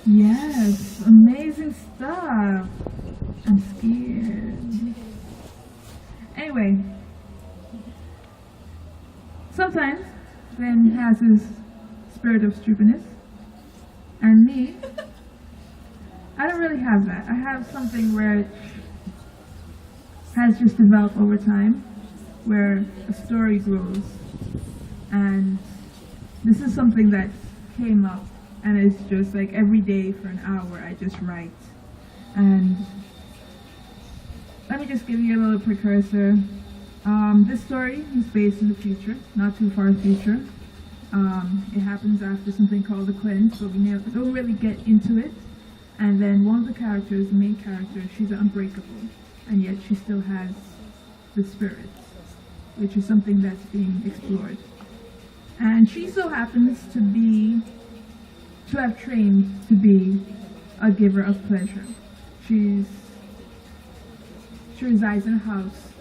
Yes, amazing stuff. I'm scared. Anyway, sometimes Ben has his spirit of stupidness, and me, I don't really have that. I have something where it has just developed over time, where a story grows, and this is something that came up, and it's just like every day for an hour I just write. And let me just give you a little precursor. This story is based in the future, not too far future. It happens after something called the cleanse, but we don't really get into it. And then one of the characters, the main character, she's unbreakable, and yet she still has the spirit, which is something that's being explored. And she so happens to have trained to be a giver of pleasure. She resides in a house